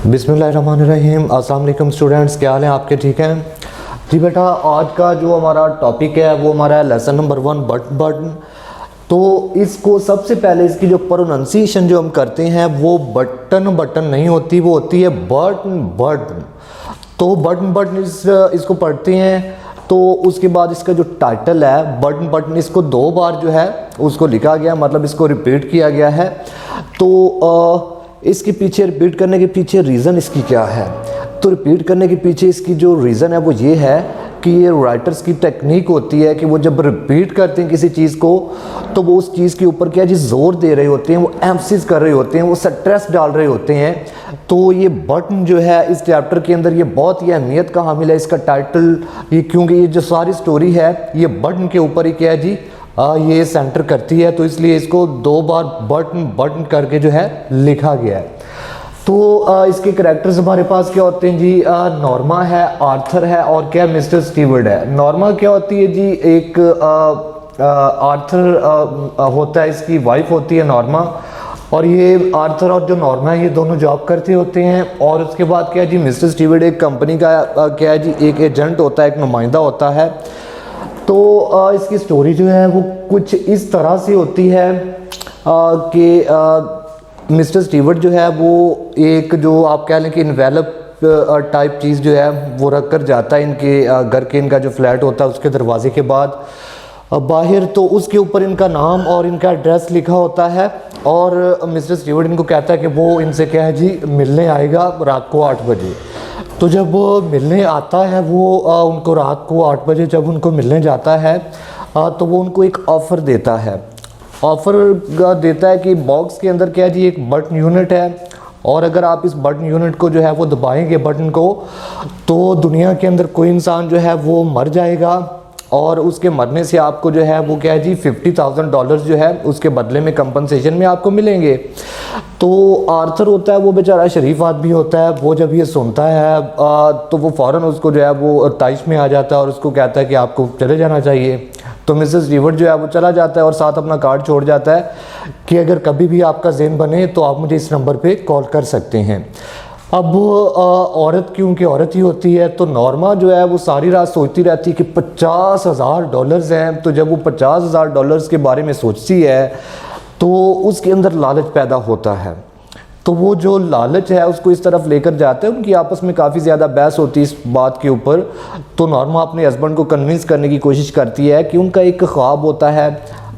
बिस्मिल्लाहिर्रहमानिर्रहीम। अस्सलाम वालेकुम स्टूडेंट्स, क्या हाल है आपके? ठीक हैं जी बेटा। आज का जो हमारा टॉपिक है वो हमारा लेसन नंबर 1 बटन। तो इसको सबसे पहले इसकी जो प्रोनाउंसिएशन जो हम करते हैं वो बटन नहीं होती, वो होती है बटन। तो बटन इसको पढ़ते हैं। तो उसके बाद इसका जो टाइटल है बटन, इसको 2 बार जो है उसको लिखा गया, मतलब इसको रिपीट किया गया है। तो इसके पीछे रिपीट करने के पीछे रीज़न इसकी क्या है? तो रिपीट करने के पीछे इसकी जो रीज़न है वो ये है कि ये राइटर्स की टेक्निक होती है कि वो जब रिपीट करते हैं किसी चीज़ को तो वो उस चीज़ के ऊपर क्या जी जोर दे रहे होते हैं, वो एम्फसिस कर रहे होते हैं, वो स्ट्रेस डाल रहे होते हैं। तो ये बटन जो है इस चैप्टर के अंदर ये बहुत ही अहमियत का हामिल है, इसका टाइटल ये, क्योंकि ये जो सारी स्टोरी है ये बटन के ऊपर ही क्या है जी ये सेंटर करती है। तो इसलिए इसको 2 बार बटन करके जो है लिखा गया है। तो इसके कैरेक्टर्स हमारे पास क्या होते हैं जी? नॉर्मा है, आर्थर है और क्या मिस्टर स्टीवर्ट है। नॉर्मा क्या होती है जी? एक आर्थर होता है, इसकी वाइफ होती है नॉर्मा, और ये आर्थर और जो नॉर्मा है ये दोनों जॉब करते होते हैं। और उसके बाद क्या है जी, मिस्टर स्टीवर्ट एक कंपनी का क्या है जी एक एजेंट होता है, एक नुमाइंदा होता है। तो इसकी स्टोरी जो है वो कुछ इस तरह से होती है कि मिस्टर स्टीवर्ट जो है वो एक जो आप कह लें कि इन्वेलप टाइप चीज़ जो है वो रख कर जाता है इनके घर के, इनका जो फ्लैट होता है उसके दरवाजे के बाद बाहर। तो उसके ऊपर इनका नाम और इनका एड्रेस लिखा होता है। और मिस्टर स्टीवर्ट इनको कहता है कि वो इनसे क्या है जी मिलने आएगा रात को 8 बजे। तो जब वो मिलने आता है वो उनको रात को 8 बजे जब उनको मिलने जाता है तो वो उनको एक ऑफ़र देता है। ऑफ़र देता है कि बॉक्स के अंदर क्या है जी एक बटन यूनिट है, और अगर आप इस बटन यूनिट को जो है वो दबाएंगे बटन को, तो दुनिया के अंदर कोई इंसान जो है वो मर जाएगा, और उसके मरने से आपको जो है वो क्या है जी $50,000 जो है उसके बदले में कंपनसेशन में आपको मिलेंगे। तो आर्थर होता है वो बेचारा शरीफ आदमी होता है, वो जब ये सुनता है तो वो फ़ौरन उसको जो है वो ताइश में आ जाता है और उसको कहता है कि आपको चले जाना चाहिए। तो मिसेस स्टीवर्ट जो है वो चला जाता है और साथ अपना कार्ड छोड़ जाता है कि अगर कभी भी आपका ज़हन बने तो आप मुझे इस नंबर पर कॉल कर सकते हैं। अब औरत क्योंकि औरत ही होती है, तो नॉर्मा जो है वो सारी रात सोचती रहती है कि $50,000 हैं। तो जब वो $50,000 के बारे में सोचती है तो उसके अंदर लालच पैदा होता है। तो वो जो लालच है उसको इस तरफ लेकर जाता है। उनकी आपस में काफ़ी ज़्यादा बहस होती है इस बात के ऊपर। तो नॉर्मा अपने हस्बैंड को कन्विंस करने की कोशिश करती है कि उनका एक ख्वाब होता है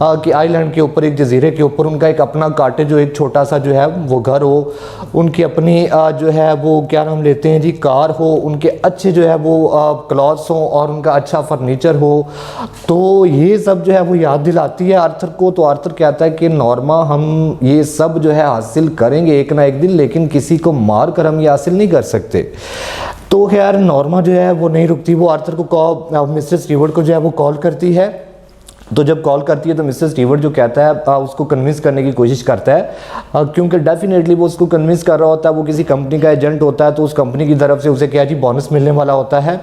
कि आइलैंड के ऊपर, एक जजीरे के ऊपर उनका एक अपना कॉटेज जो एक छोटा सा जो है वो घर हो, उनकी अपनी जो है वो क्या नाम लेते हैं जी कार हो, उनके अच्छे जो है वो क्लॉथ्स हों और उनका अच्छा फर्नीचर हो। तो ये सब जो है वो याद दिलाती है आर्थर को। तो आर्थर कहता है कि नॉर्मा हम ये सब जो है हासिल करेंगे एक ना एक दिन, लेकिन किसी को मार कर हम ये हासिल नहीं कर सकते। तो खैर नॉर्मा जो है वो नहीं रुकती, वो आर्थर को मिस्टर स्टीवर्ट को जो है वो कॉल करती है। तो जब कॉल करती है तो मिस्टर स्टीवर्ट जो कहता है उसको कन्विंस करने की कोशिश करता है, क्योंकि डेफिनेटली वो उसको कन्विंस कर रहा होता है। वो किसी कंपनी का एजेंट होता है, तो उस कंपनी की तरफ से उसे क्या जी बोनस मिलने वाला होता है।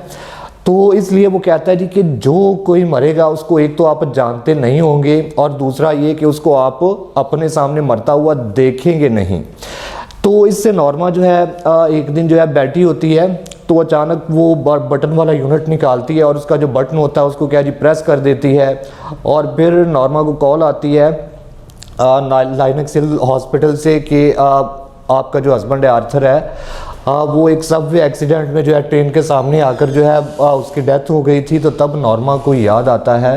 तो इसलिए वो कहता है जी कि जो कोई मरेगा उसको एक तो आप जानते नहीं होंगे, और दूसरा ये कि उसको आप अपने सामने मरता हुआ देखेंगे नहीं। तो इससे नॉर्मा जो है एक दिन जो है बैठी होती है, तो अचानक वो बटन वाला यूनिट निकालती है और उसका जो बटन होता है उसको क्या जी प्रेस कर देती है। और फिर नॉर्मा को कॉल आती है लाइनक्स हिल हॉस्पिटल से कि आपका जो हस्बैंड है आर्थर है वो एक सबवे एक्सीडेंट में जो है ट्रेन के सामने आकर जो है उसकी डेथ हो गई थी। तो तब नॉर्मा को याद आता है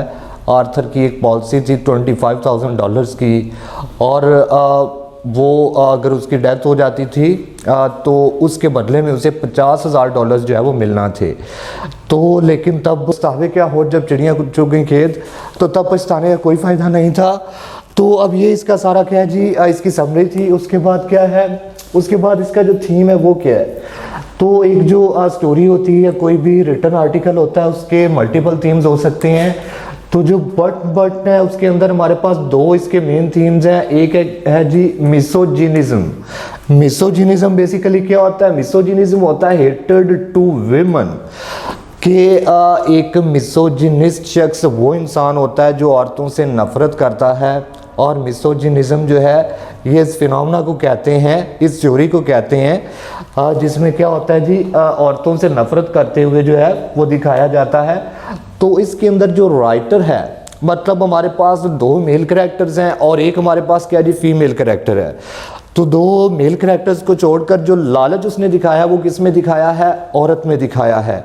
आर्थर की एक पॉलिसी थी $25,000 की, और वो अगर उसकी डेथ हो जाती थी तो उसके बदले में उसे $50,000 जो है वो मिलना थे। तो लेकिन तब पछतावे क्या हो, जब चिड़ियाँ चुग गई खेत, तो तब पछताने का कोई फ़ायदा नहीं था। तो अब ये इसका सारा क्या है जी इसकी समरी थी। उसके बाद क्या है, उसके बाद इसका जो थीम है वो क्या है? तो एक जो स्टोरी होती है, कोई भी रिटन आर्टिकल होता है, उसके मल्टीपल थीम्स हो सकते हैं। तो जो बटन है उसके अंदर हमारे पास 2 इसके मेन थीम्स हैं। एक है जी मिसोजिनिज्म। मिसोजिनिज्म बेसिकली क्या होता है? मिसोजिनिज्म होता है हेटेड टू विमेन, कि एक मिसोजिनिस्ट शख्स वो इंसान होता है जो औरतों से नफरत करता है। और मिसोजिनिज्म जो है ये इस फिनोमेना को कहते हैं, इस थ्योरी को कहते हैं जिसमें क्या होता है जी, औरतों से नफरत करते हुए जो है वो दिखाया जाता है। तो इसके अंदर जो राइटर है, मतलब हमारे पास 2 मेल कैरेक्टर्स हैं और एक हमारे पास क्या जी फीमेल कैरेक्टर है। तो 2 मेल कैरेक्टर्स को छोड़कर जो लालच उसने दिखाया वो किस में दिखाया है, औरत में दिखाया है।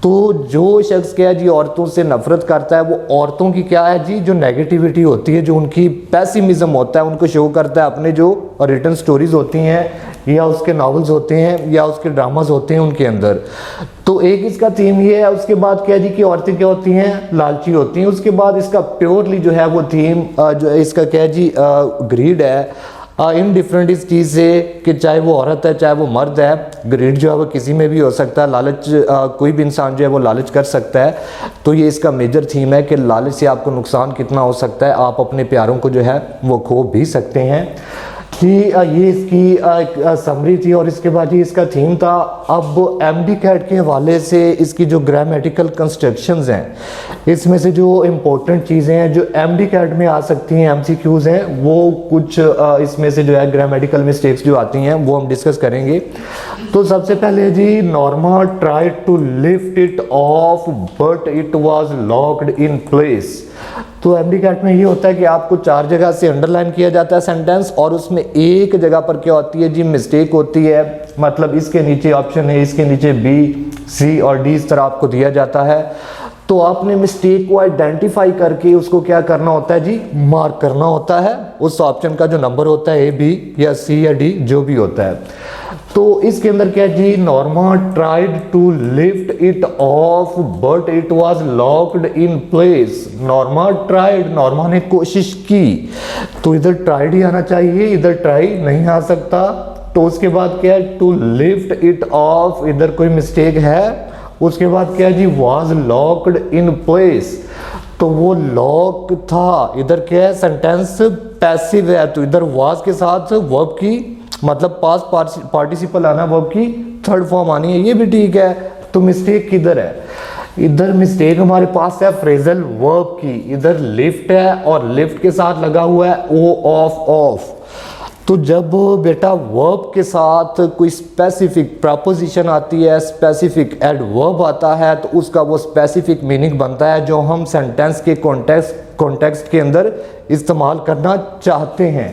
तो जो शख्स क्या है जी औरतों से नफरत करता है, वो औरतों की क्या है जी जो नेगेटिविटी होती है, जो उनकी पेसिमिज्म होता है, उनको शो करता है अपने जो रिटन स्टोरीज होती हैं या उसके नॉवेल्स होते हैं या उसके ड्रामाज होते हैं उनके अंदर। तो एक इसका थीम ये है। उसके बाद क्या जी कि औरतें क्या होती हैं, लालची होती हैं। उसके बाद इसका प्योरली जो है वो थीम जो है इसका क्या है जी ग्रीड है, इनडिफरेंट इस चीज़ से कि चाहे वो औरत है चाहे वो मर्द है, ग्रीड जो है वो किसी में भी हो सकता है, लालच कोई भी इंसान जो है वो लालच कर सकता है। तो ये इसका मेजर थीम है कि लालच से आपको नुकसान कितना हो सकता है, आप अपने प्यारों को जो है वो खो भी सकते हैं। कि ये इसकी समरी थी और इसके बाद ही इसका थीम था। अब एमडी कैट के हवाले से इसकी जो ग्रामेटिकल कंस्ट्रक्शंस हैं, इसमें से जो इम्पोर्टेंट चीज़ें हैं जो एमडी कैट में आ सकती हैं, एमसीक्यूज़ हैं, वो कुछ इसमें से जो है ग्रामेटिकल मिस्टेक्स जो आती हैं वो हम डिस्कस करेंगे। तो सबसे पहले जी, Norma tried to lift it off but it was locked in place. तो एमडी कैट में ये होता है कि आपको 4 जगह से अंडरलाइन किया जाता है सेंटेंस और उसमें एक जगह पर क्या होती है जी मिस्टेक होती है। मतलब इसके नीचे ऑप्शन है, इसके नीचे बी, सी और डी इस तरह आपको दिया जाता है। तो आपने मिस्टेक को आइडेंटिफाई करके उसको क्या करना होता है जी, मार्क करना होता है। उस ऑप्शन का जो नंबर होता है, ए, बी या सी या डी जो भी होता है। तो इसके अंदर क्या जी, Norma tried to lift it off but it was locked in place. Norma tried, Norma ने कोशिश की, तो इधर ट्राइड ही आना चाहिए, इधर ट्राई नहीं आ सकता। तो उसके बाद क्या है, टू लिफ्ट इट ऑफ, इधर कोई मिस्टेक है। उसके बाद क्या जी, वाज लॉक्ड इन प्लेस, तो वो लॉक था। इधर क्या है, सेंटेंस पैसिव है, तो इधर वाज के साथ वर्ब की मतलब पास्ट पार्टिसिपल आना, वर्ब की थर्ड फॉर्म आनी है, ये भी ठीक है। तो मिस्टेक किधर है, इधर मिस्टेक हमारे पास है फ्रेजल वर्ब की। इधर लिफ्ट है और लिफ्ट के साथ लगा हुआ है ओ ऑफ। तो जब बेटा वर्ब के साथ कोई स्पेसिफिक प्रपोजिशन आती है, स्पेसिफिक एडवर्ब आता है, तो उसका वो स्पेसिफिक मीनिंग बनता है जो हम सेंटेंस के कॉन्टेक्स्ट के अंदर इस्तेमाल करना चाहते हैं।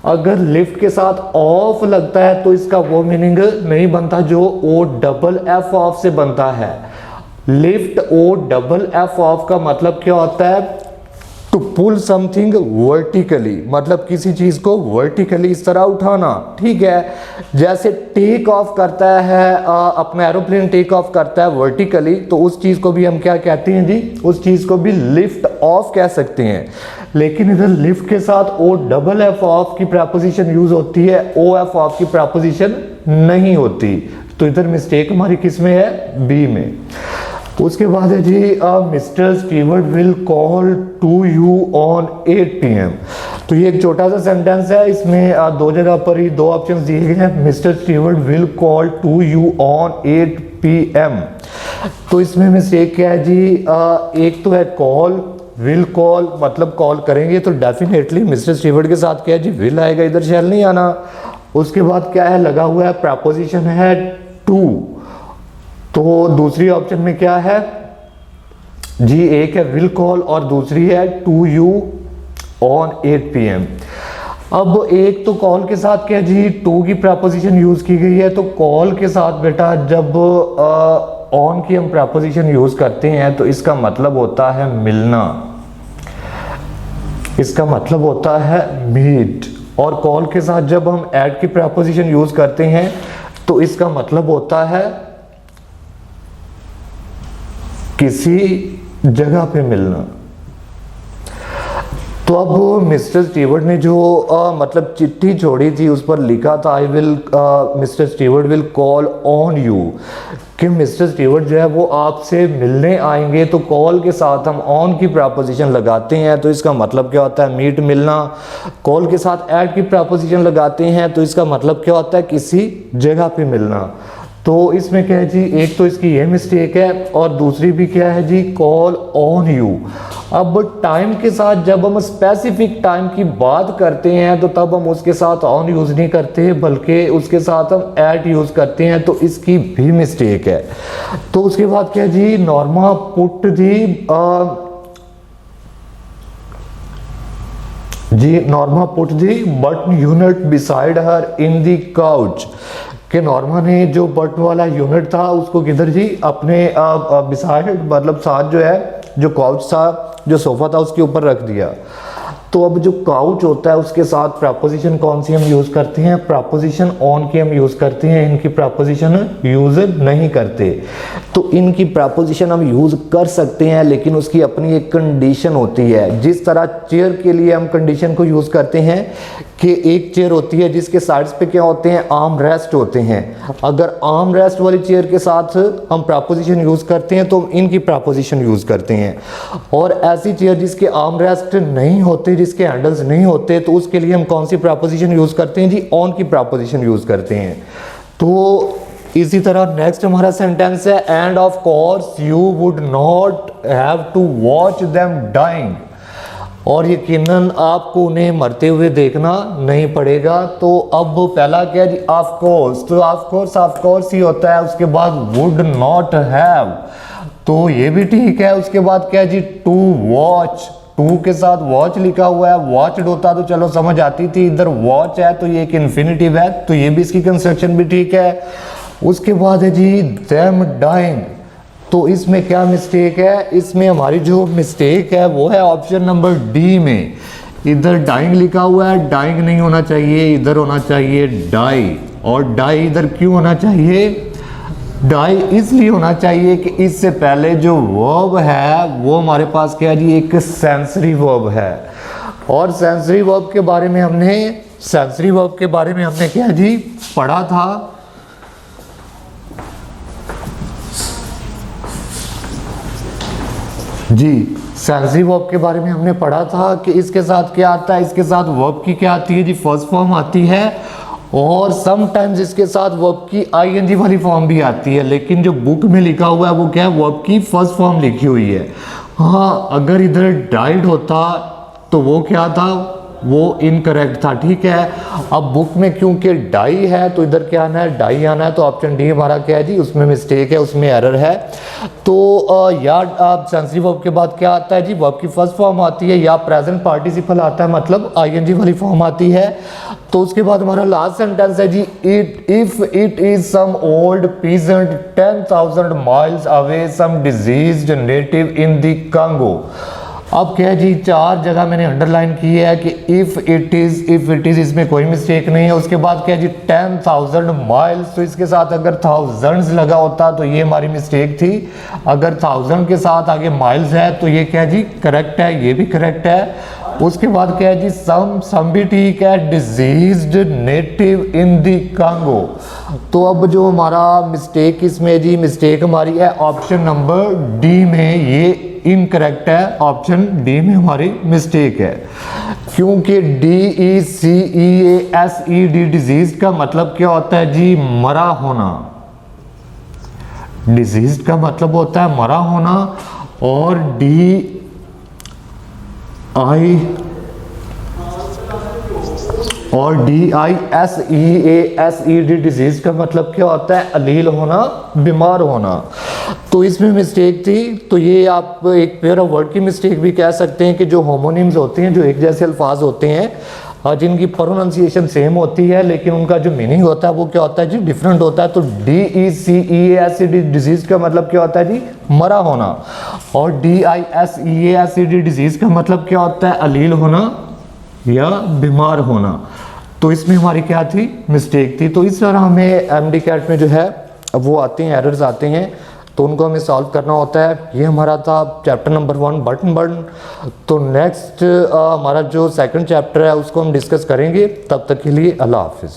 अगर लिफ्ट के साथ ऑफ लगता है तो इसका वो मीनिंग नहीं बनता जो ओ डबल एफ ऑफ से बनता है। Lift O double F off का मतलब क्या होता है, टू पुल समथिंग वर्टिकली, मतलब किसी चीज को वर्टिकली इस तरह उठाना, ठीक है। जैसे टेक ऑफ करता है अपना एरोप्लेन टेक ऑफ करता है वर्टिकली, तो उस चीज को भी हम क्या कहते हैं जी, उस चीज को भी लिफ्ट ऑफ कह सकते हैं। लेकिन इधर लिफ्ट के साथ ओ डबल एफ ऑफ की प्रपोजिशन यूज होती है, ओ एफ ऑफ की प्रपोजिशन नहीं होती। तो इधर मिस्टेक हमारी किस में है, बी में। उसके बाद है जी, mister Stewart will call to you on 8 PM। तो ये एक छोटा सा सेंटेंस है, इसमें 2 जगह पर ही 2 ऑप्शंस दिए गए हैं। Mister Stewart will call to you on 8 PM। तो इसमें मिस्टेक क्या है जी, एक तो है कॉल, विल कॉल मतलब कॉल करेंगे तो डेफिनेटली मिस्टर स्टीवर्ट के साथ क्या है जी, विल आएगा, इधर शैल नहीं आना। उसके बाद क्या है, लगा हुआ है प्रपोजिशन है टू। तो दूसरी ऑप्शन में क्या है जी, एक है विल कॉल और दूसरी है टू यू ऑन 8 PM। अब एक तो कॉल के साथ क्या जी, टू की प्रपोजिशन यूज की गई है। तो कॉल के साथ बेटा जब ऑन की हम प्रपोजिशन यूज करते हैं तो इसका मतलब होता है मिलना, इसका मतलब होता है मीट। और कॉल के साथ जब हम एट की प्रपोजिशन यूज करते हैं तो इसका मतलब होता है किसी जगह पे मिलना। तो अब मिस्टर स्टीवर्ट ने जो मतलब चिट्ठी छोड़ी थी उस पर लिखा था I will mister Stewart will call on you, कि मिस्टर स्टीवर्ट जो है वो आपसे मिलने आएंगे। तो कॉल के साथ हम ऑन की प्रपोजिशन लगाते हैं तो इसका मतलब क्या होता है, मीट मिलना। कॉल के साथ एट की प्रपोजिशन लगाते हैं तो इसका मतलब क्या होता है, किसी जगह पे मिलना। तो इसमें क्या है जी, एक तो इसकी ये मिस्टेक है और दूसरी भी क्या है जी, कॉल ऑन यू। अब टाइम के साथ जब हम स्पेसिफिक टाइम की बात करते हैं तो तब हम उसके साथ ऑन यूज नहीं करते बल्कि उसके साथ हम एट यूज करते हैं, तो इसकी भी मिस्टेक है। तो उसके बाद क्या जी, Norma put Norma put the button unit beside her in the couch, कि नॉर्मा ने जो बटन वाला यूनिट था उसको किधर जी, अपने बिसाइड मतलब साथ जो है, जो काउच था, जो सोफा था उसके ऊपर रख दिया। तो अब जो काउच होता है उसके साथ प्रपोजिशन कौन सी हम यूज करते हैं, प्रपोजिशन ऑन की हम यूज करते हैं, इनकी प्रपोजिशन यूज नहीं करते। तो इनकी प्रपोजिशन हम यूज कर सकते हैं लेकिन उसकी अपनी एक कंडीशन होती है। जिस तरह चेयर के लिए हम कंडीशन को यूज करते हैं कि एक चेयर होती है जिसके साइड्स पे क्या होते हैं, आर्म रेस्ट होते हैं। अगर आर्म रेस्ट वाली चेयर के साथ हम प्रपोजिशन यूज करते हैं तो हम इनकी प्रपोजिशन यूज करते हैं। और ऐसी चेयर जिसके आर्म रेस्ट नहीं होते, जिसके हैंडल्स नहीं होते, तो उसके लिए हम कौन सी प्रपोजिशन यूज करते हैं जी, ऑन की प्रपोजिशन यूज करते हैं। तो इसी तरह नेक्स्ट हमारा सेंटेंस है, and of course you would not have to watch them dying, और यकीनन आपको उन्हें मरते हुए देखना नहीं पड़ेगा। तो अब पहला क्या है जी, ऑफ कोर्स, तो ऑफ कोर्स ही होता है, उसके बाद वुड नॉट हैव, तो ये भी ठीक है। उसके बाद क्या है जी, टू वॉच, टू के साथ वॉच लिखा हुआ है, वॉच्ड होता तो चलो समझ आती थी, इधर वॉच है तो ये एक इन्फिनिटिव है, तो ये भी इसकी कंस्ट्रक्शन भी ठीक है। उसके बाद है जी देम डाइंग, तो इसमें क्या मिस्टेक है, इसमें हमारी जो मिस्टेक है वो है ऑप्शन नंबर डी में। इधर डाइंग लिखा हुआ है, डाइंग नहीं होना चाहिए, इधर होना चाहिए डाई। और डाई इधर क्यों होना चाहिए, डाई इसलिए होना चाहिए कि इससे पहले जो वर्ब है वो हमारे पास क्या है जी, एक सेंसरी वर्ब है। और सेंसरी वर्ब के बारे में हमने क्या जी पढ़ा था, जी सेंसरी वर्ब के बारे में हमने पढ़ा था कि इसके साथ क्या आता है, इसके साथ वर्ब की क्या आती है जी, फर्स्ट फॉर्म आती है, और समटाइम्स इसके साथ वर्ब की आईएनजी वाली फॉर्म भी आती है। लेकिन जो बुक में लिखा हुआ है वो क्या है, वर्ब की फर्स्ट फॉर्म लिखी हुई है। हाँ, अगर इधर डाइड होता तो वो क्या था, वो इनकरेक्ट था, ठीक है। अब बुक में क्योंकि डाई है तो इधर क्या आना है, डाई आना है, तो ऑप्शन डी हमारा क्या है जी, उसमें मिस्टेक है, उसमें एरर है। तो या सेंसरी वर्ब के बाद क्या आता है जी, वर्ब की फर्स्ट फॉर्म आती है, या प्रेजेंट पार्टिसिपल आता है, मतलब आईएनजी वाली फॉर्म आती है। तो उसके बाद हमारा लास्ट सेंटेंस है जी, if it is some old peasant 10,000 miles away some diseased native in the Congo. अब क्या है जी, चार जगह मैंने अंडरलाइन की है कि इफ इट इज, इसमें कोई मिस्टेक नहीं है। उसके बाद क्या है जी, 10,000 माइल्स, तो इसके साथ अगर थाउजेंड्स लगा होता तो ये हमारी मिस्टेक थी। अगर 1000 के साथ आगे माइल्स है तो ये क्या है जी, करेक्ट है, ये भी करेक्ट है। उसके बाद क्या है जी, सम भी ठीक है, diseased native in the Congo. तो अब जो हमारा मिस्टेक इसमें जी, मिस्टेक हमारी है ऑप्शन नंबर डी में, ये इनकरेक्ट है, ऑप्शन डी में हमारी मिस्टेक है। क्योंकि DECEASED डिजीज का मतलब क्या होता है जी, मरा होना। डिजीज का मतलब होता है मरा होना, और DISEASED डिजीज का मतलब क्या होता है, अलील होना, बीमार होना। तो इसमें मिस्टेक थी। तो ये आप एक पेयर ऑफ वर्ड की मिस्टेक भी कह सकते हैं कि जो होमोनिम्स होते हैं, जो एक जैसे अल्फाज होते हैं, जिनकी प्रोनाउंसिएशन सेम होती है लेकिन उनका जो मीनिंग होता है वो क्या होता है जी, डिफरेंट होता है। तो DECEASED डिजीज का मतलब क्या होता है जी, मरा होना, और DISEASED डिजीज का मतलब क्या होता है, अलील होना या बीमार होना। तो इसमें हमारी क्या थी, मिस्टेक थी। तो इस तरह हमें MD कैट में जो है वो आते हैं, एरर्स आते हैं, तो उनको हमें सॉल्व करना होता है। ये हमारा था चैप्टर नंबर 1 बटन। तो नेक्स्ट हमारा जो सेकंड चैप्टर है उसको हम डिस्कस करेंगे। तब तक के लिए अल्लाह हाफिज़।